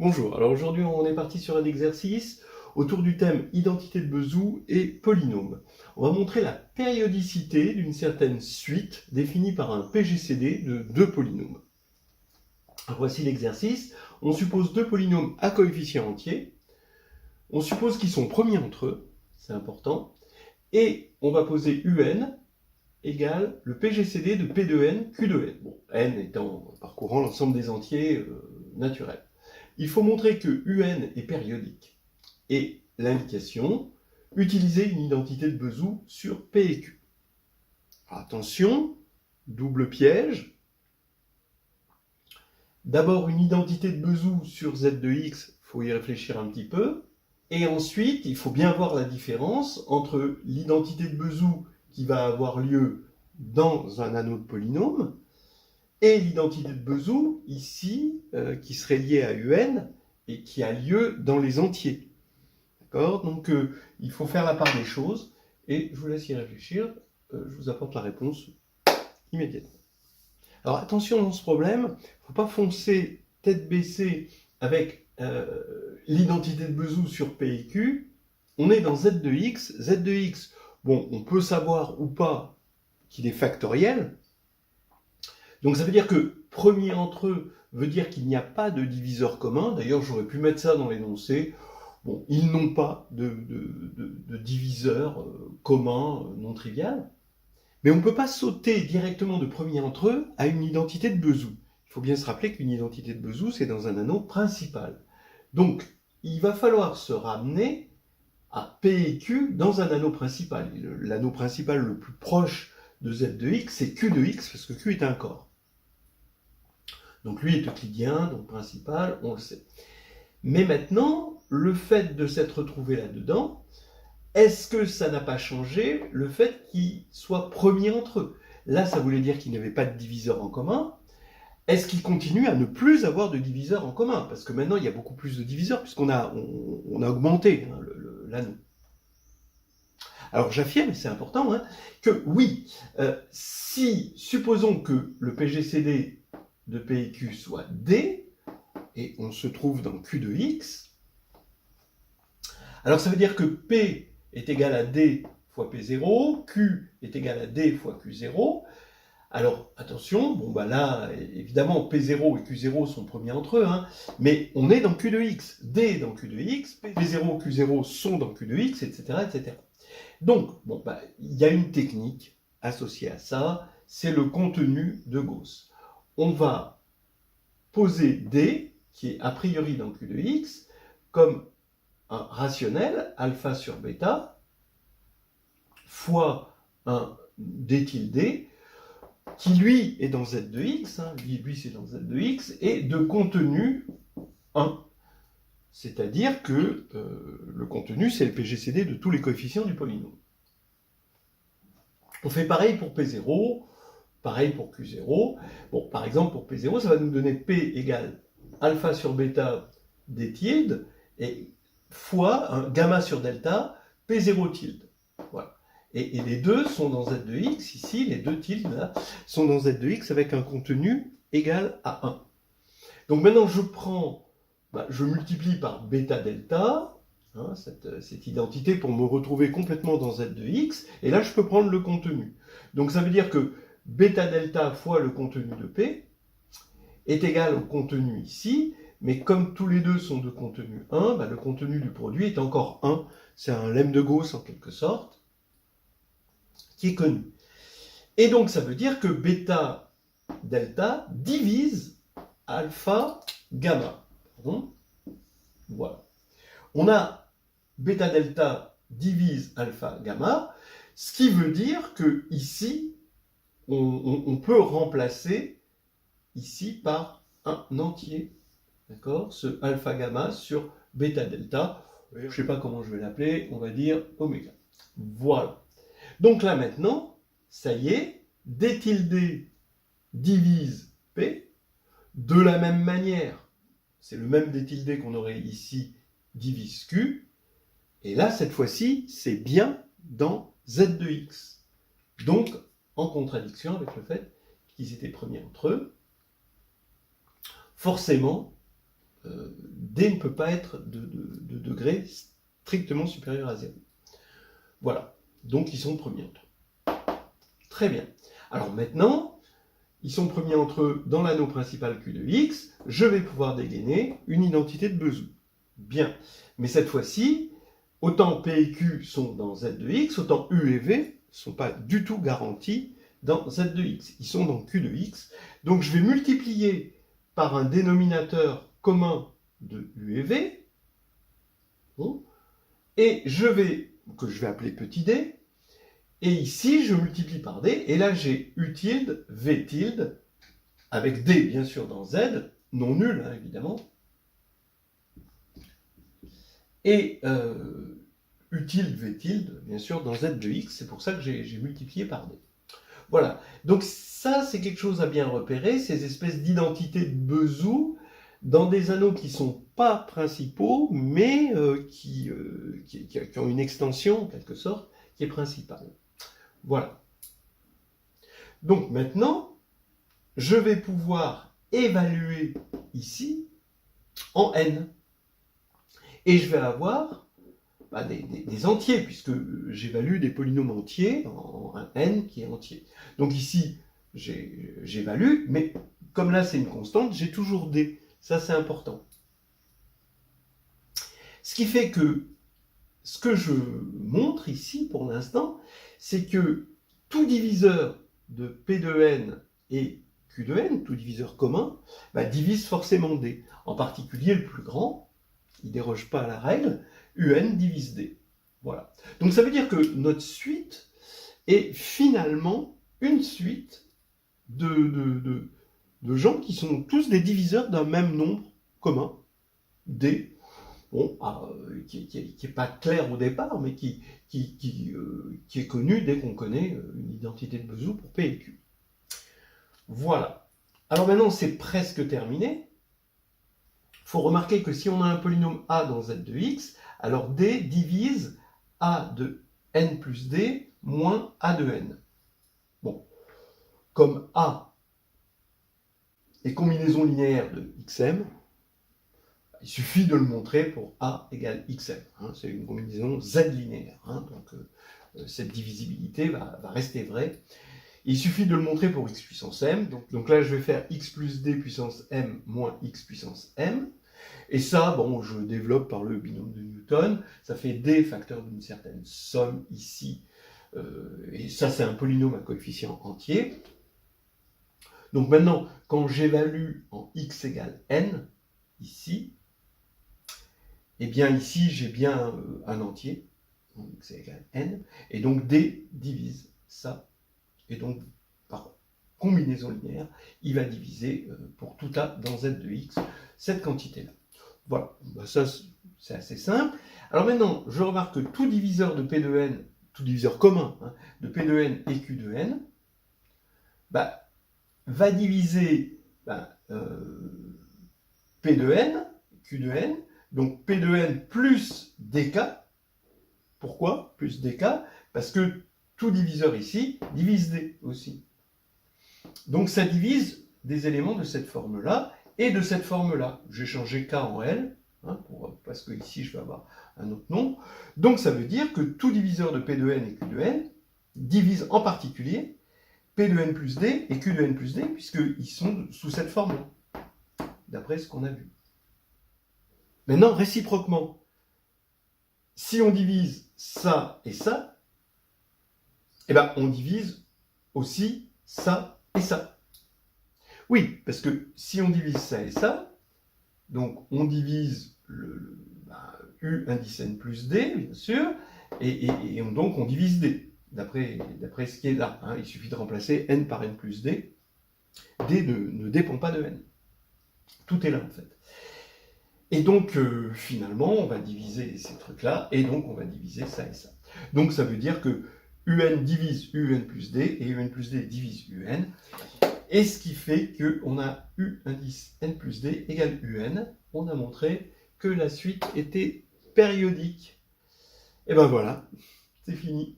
Bonjour, alors aujourd'hui on est parti sur un exercice autour du thème identité de Bezout et polynôme. On va montrer la périodicité d'une certaine suite définie par un PGCD de deux polynômes. Alors voici l'exercice. On suppose deux polynômes à coefficients entiers. On suppose qu'ils sont premiers entre eux, c'est important. Et on va poser UN égale le PGCD de P de n, Q de n. Bon, n étant parcourant l'ensemble des entiers naturels. Il faut montrer que UN est périodique. Et l'indication, utiliser une identité de Bezout sur P et Q. Attention, double piège. D'abord, une identité de Bezout sur Z de X, il faut y réfléchir un petit peu. Et ensuite, il faut bien voir la différence entre l'identité de Bezout qui va avoir lieu dans un anneau de polynôme et l'identité de Bezout, ici, qui serait liée à UN et qui a lieu dans les entiers. D'accord ? Donc, il faut faire la part des choses et je vous laisse y réfléchir. Je vous apporte la réponse immédiatement. Alors, attention dans ce problème, il ne faut pas foncer tête baissée avec l'identité de Bezout sur P et Q. On est dans Z de X. Z de X, bon, on peut savoir ou pas qu'il est factoriel. Donc ça veut dire que premier entre eux veut dire qu'il n'y a pas de diviseur commun. D'ailleurs, j'aurais pu mettre ça dans l'énoncé. Bon, ils n'ont pas de diviseur commun non trivial. Mais on ne peut pas sauter directement de premier entre eux à une identité de Bezout. Il faut bien se rappeler qu'une identité de Bezout, c'est dans un anneau principal. Donc, il va falloir se ramener à P et Q dans un anneau principal. L'anneau principal le plus proche de Z de X, c'est Q de X, parce que Q est un corps. Donc lui est euclidien, donc principal, on le sait. Mais maintenant, le fait de s'être retrouvé là-dedans, est-ce que ça n'a pas changé le fait qu'ils soient premiers entre eux? Là, ça voulait dire qu'ils n'avaient pas de diviseur en commun. Est-ce qu'ils continuent à ne plus avoir de diviseur en commun? Parce que maintenant, il y a beaucoup plus de diviseurs, puisqu'on a augmenté l'anneau. Alors j'affirme, et c'est important, que oui, si, supposons que le PGCD de P et Q soit D, et on se trouve dans Q de X, alors ça veut dire que P est égal à D fois P0, Q est égal à D fois Q0. Alors attention, bon bah là, évidemment, P0 et Q0 sont premiers entre eux, mais on est dans Q de X. D est dans Q de X, P0, Q0 sont dans Q de X, etc. etc. Donc, bon, bah, il y a une technique associée à ça, c'est le contenu de Gauss. On va poser D, qui est a priori dans Q de X, comme un rationnel, alpha sur bêta, fois un D tilde, qui lui est dans Z de X, lui c'est dans Z de X, et de contenu 1. C'est-à-dire que le contenu, c'est le PGCD de tous les coefficients du polynôme. On fait pareil pour P0, pareil pour Q0. Bon, par exemple, pour P0, ça va nous donner P égale alpha sur bêta D tilde, et fois un gamma sur delta P0 tilde. Voilà. Et les deux sont dans Z de X, ici, les deux tildes là, sont dans Z de X avec un contenu égal à 1. Donc maintenant, je multiplie par bêta delta, cette identité pour me retrouver complètement dans Z de X, et là je peux prendre le contenu. Donc ça veut dire que bêta delta fois le contenu de P est égal au contenu ici, mais comme tous les deux sont de contenu 1, le contenu du produit est encore 1. C'est un lemme de Gauss en quelque sorte, qui est connu. Et donc ça veut dire que bêta delta divise alpha gamma. Pardon. Voilà. On a bêta delta divise alpha gamma, ce qui veut dire que ici, on peut remplacer ici par un entier, d'accord, ce alpha gamma sur bêta delta. Je ne sais pas comment je vais l'appeler, on va dire oméga. Voilà. Donc là maintenant, ça y est, D tilde divise P, de la même manière, c'est le même D tilde qu'on aurait ici, divise Q, et là, cette fois-ci, c'est bien dans Z de X. Donc, en contradiction avec le fait qu'ils étaient premiers entre eux, forcément, D ne peut pas être de degré strictement supérieur à 0. Voilà, donc ils sont premiers entre eux. Très bien. Alors maintenant, ils sont premiers entre eux dans l'anneau principal Q de X, je vais pouvoir dégainer une identité de Bezout. Bien, mais cette fois-ci, autant P et Q sont dans Z de X, autant U et V ne sont pas du tout garantis dans Z de X. Ils sont dans Q de X. Donc je vais multiplier par un dénominateur commun de U et V, bon, et que je vais appeler petit d, et ici je multiplie par d, et là j'ai U tilde, V tilde, avec d bien sûr dans Z, non nul hein, évidemment, et U tilde, V tilde, bien sûr dans Z de X, c'est pour ça que j'ai multiplié par d. Voilà, donc ça c'est quelque chose à bien repérer, ces espèces d'identités de Bezout dans des anneaux qui ne sont pas principaux, mais qui ont une extension en quelque sorte qui est principale. Voilà. Donc maintenant, je vais pouvoir évaluer ici en n. Et je vais avoir des entiers, puisque j'évalue des polynômes entiers en un n qui est entier. Donc ici, j'évalue, mais comme là c'est une constante, j'ai toujours d. Ça c'est important. Ce qui fait que ce que je montre ici pour l'instant, c'est que tout diviseur de P de n et Q de n, tout diviseur commun, divise forcément d. En particulier le plus grand, il ne déroge pas à la règle, UN divise D. Voilà. Donc ça veut dire que notre suite est finalement une suite de gens qui sont tous des diviseurs d'un même nombre commun, D, bon, qui n'est pas clair au départ, mais qui est connu dès qu'on connaît une identité de Bezout pour P et Q. Voilà. Alors maintenant, c'est presque terminé. Il faut remarquer que si on a un polynôme A dans Z de X, alors D divise A de n plus D moins A de n. Bon, comme A est combinaison linéaire de xm, il suffit de le montrer pour A égale xm. Hein, c'est une combinaison Z linéaire. Hein, donc cette divisibilité va rester vraie. Il suffit de le montrer pour x puissance m. Donc là, je vais faire x plus d puissance m moins x puissance m. Et ça, bon, je développe par le binôme de Newton. Ça fait d facteur d'une certaine somme ici. Et ça, c'est un polynôme à coefficient entier. Donc maintenant, quand j'évalue en x égale n, ici, eh bien ici, j'ai bien un entier. Donc x égale n. Et donc d divise ça. Et donc, par combinaison linéaire, il va diviser pour tout A dans Z de X, cette quantité-là. Voilà, ça c'est assez simple. Alors maintenant, je remarque que tout diviseur de P de n, tout diviseur commun hein, de P de n et Q de n, va diviser P de n, Q de n, donc P de n plus dk. Pourquoi plus dk? Parce que tout diviseur ici divise d aussi. Donc ça divise des éléments de cette forme-là et de cette forme-là. J'ai changé k en l, hein, parce que ici je vais avoir un autre nombre. Donc ça veut dire que tout diviseur de P de n et Q de n divise en particulier P de n plus d et Q de n plus d, puisqu'ils sont sous cette forme-là, d'après ce qu'on a vu. Maintenant, réciproquement, si on divise ça et ça, eh bien, on divise aussi ça et ça. Oui, parce que si on divise ça et ça, donc on divise U indice n plus D, bien sûr, et donc on divise D, d'après ce qui est là. Hein. Il suffit de remplacer n par n plus D. D ne dépend pas de n. Tout est là, en fait. Et donc, finalement, on va diviser ces trucs-là, et donc on va diviser ça et ça. Donc ça veut dire que UN divise UN plus D, et UN plus D divise UN. Et ce qui fait qu'on a U indice N plus D égale UN. On a montré que la suite était périodique. Et ben voilà, c'est fini.